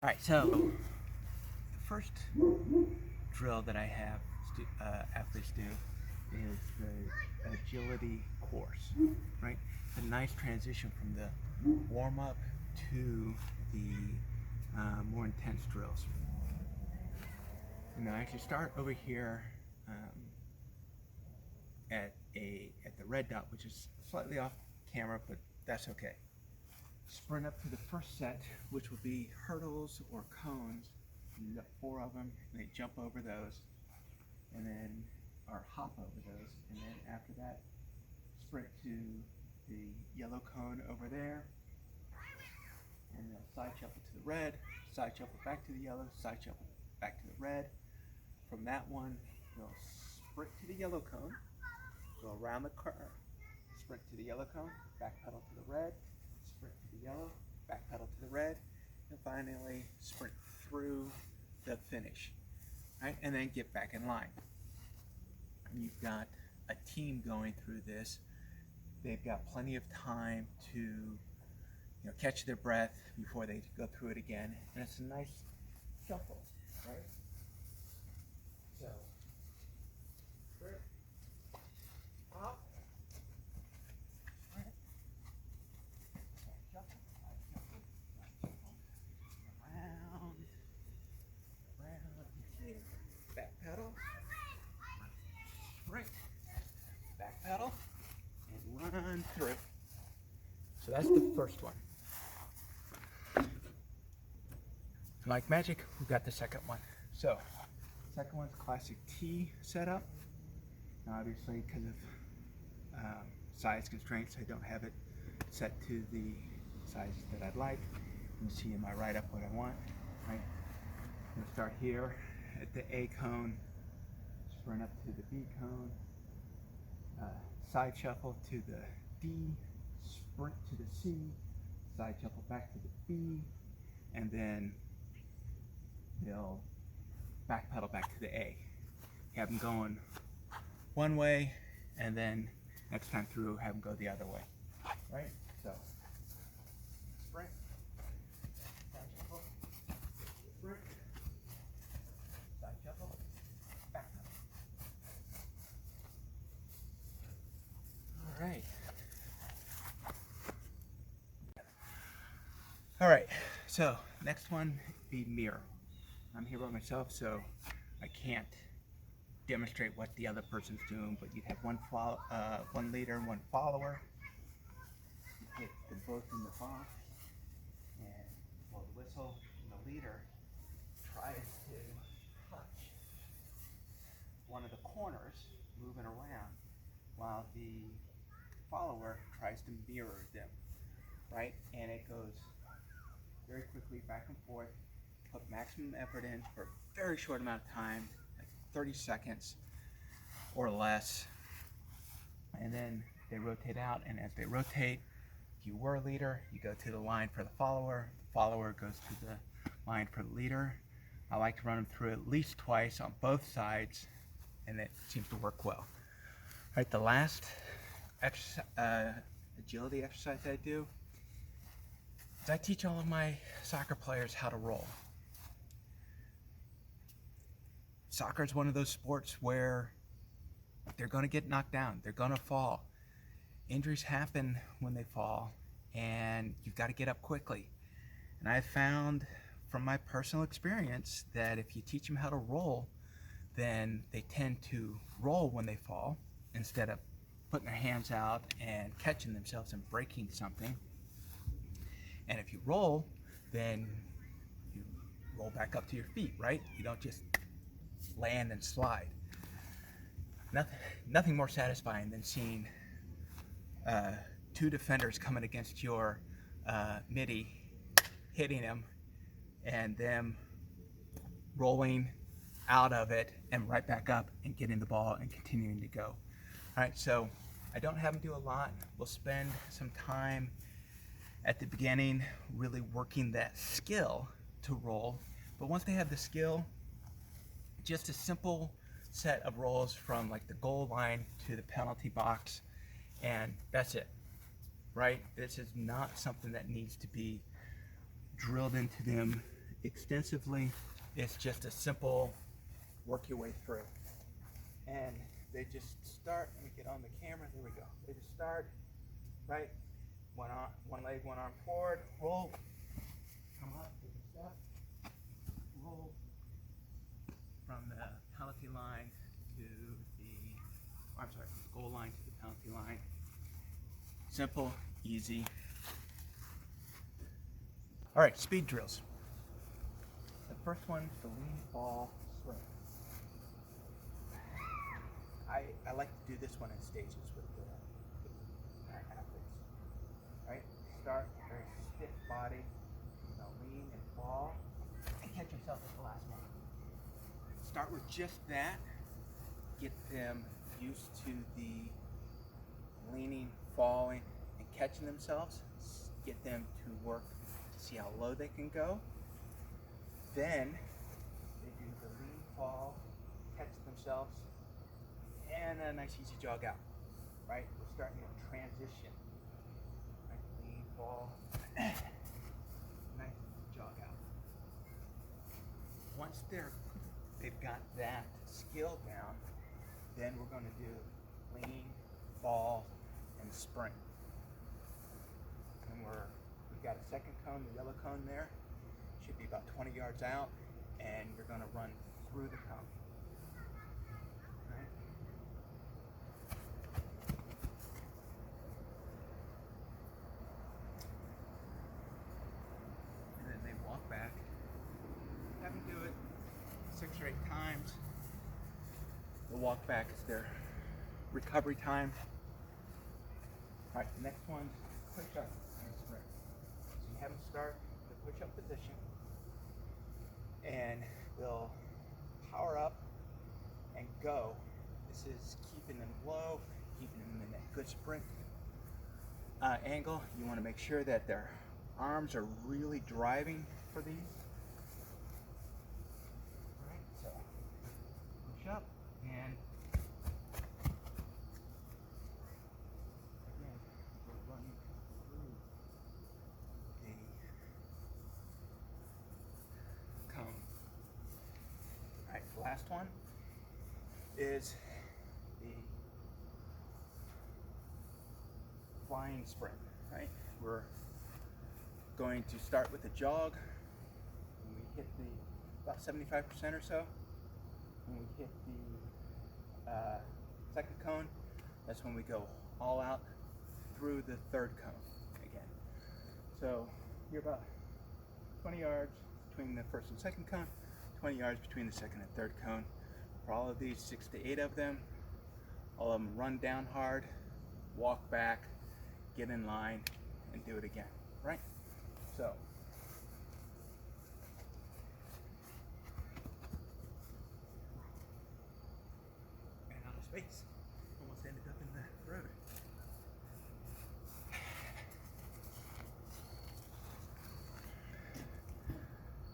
Alright, so the first drill that I have athletes do is the agility course, right? It's a nice transition from the warm-up to the more intense drills. And I actually start over here at the red dot, which is slightly off camera, but that's okay. Sprint up to the first set, which will be hurdles or cones. You got 4 of them, and they jump over those, and then or hop over those, and then after that, sprint to the yellow cone over there, and they'll side shuffle to the red, side shuffle back to the yellow, side shuffle back to the red. From that one, they'll sprint to the yellow cone, go around the corner, sprint to the yellow cone, back pedal to the red, sprint to the yellow, back pedal to the red, and finally sprint through the finish, right? And then get back in line. You've got a team going through this. They've got plenty of time to catch their breath before they go through it again, and it's a nice shuffle, right? So, sprint, hop, sprint, shuffle, around, here, back pedal, sprint, back pedal, and run through. So that's the first one. Like magic, we've got the second one. So, second one's classic T setup. Now obviously, because of size constraints, I don't have it set to the size that I'd like. You can see in my write-up what I want. Right? I'm going to start here at the A cone, sprint up to the B cone, side shuffle to the D, sprint to the C, side shuffle back to the B, and then they'll back pedal back to the A. You have them going one way, and then next time through, have them go the other way. Right? So, sprint, side shuffle, sprint, side shuffle, back pedal. All right. All right. So next one, be mirror. I'm here by myself, so I can't demonstrate what the other person's doing, but you have one leader and one follower. You hit them both in the box and blow the whistle, and the leader tries to touch one of the corners, moving around, while the follower tries to mirror them, right? And it goes very quickly back and forth. Put maximum effort in for a very short amount of time, like 30 seconds or less, and then they rotate out, and as they rotate, if you were a leader, you go to the line for the follower goes to the line for the leader. I like to run them through at least twice on both sides, and it seems to work well. All right, the last agility exercise I do is I teach all of my soccer players how to roll. Soccer is one of those sports where they're going to get knocked down. They're going to fall. Injuries happen when they fall, and you've got to get up quickly. And I've found from my personal experience that if you teach them how to roll, then they tend to roll when they fall instead of putting their hands out and catching themselves and breaking something. And if you roll, then you roll back up to your feet, right? You don't just land and slide. Nothing more satisfying than seeing 2 defenders coming against your midi, hitting them, and them rolling out of it and right back up and getting the ball and continuing to go. All right, so I don't have them do a lot. We'll spend some time at the beginning really working that skill to roll, but once they have the skill, just a simple set of rolls from like the goal line to the penalty box, and that's it, right? This is not something that needs to be drilled into them extensively. It's just a simple work your way through. And they just start, let me get on the camera, there we go. They just start, right? One leg, one arm forward, roll, come up, take a step, roll from the penalty line to the goal line to the penalty line. Simple, easy. All right, speed drills. The first one is the lean, fall, sprint. I like to do this one in stages with the athletes. Right? Start very stiff body, lean and fall, and catch yourself at the last one. Start with just that. Get them used to the leaning, falling, and catching themselves. Get them to work to see how low they can go. Then they do the lean, fall, catch themselves, and a nice easy jog out. Right? We're starting to transition. Right? Lean, fall, nice jog out. Once they've got that skill down, then we're going to do lean, fall, and sprint. And we've got a second cone, the yellow cone there. Should be about 20 yards out, and you're going to run through the cone. Right? And then they walk back. Have them do it 6 or 8 times. The walk back is their recovery time. All right, the next one's push-up and sprint. So you have them start in the push-up position, and they'll power up and go. This is keeping them low, keeping them in that good sprint angle. You want to make sure that their arms are really driving for these. All right, so push up and again, we're running through the cone. All right, the last one is the flying sprint, right? We're going to start with a jog. When we hit about 75% or so, when we hit the second cone, that's when we go all out through the third cone again. So you're about 20 yards between the first and second cone, 20 yards between the second and third cone. For all of these, 6 to 8 of them, all of them run down hard, walk back, get in line, and do it again, right? So, and out of space.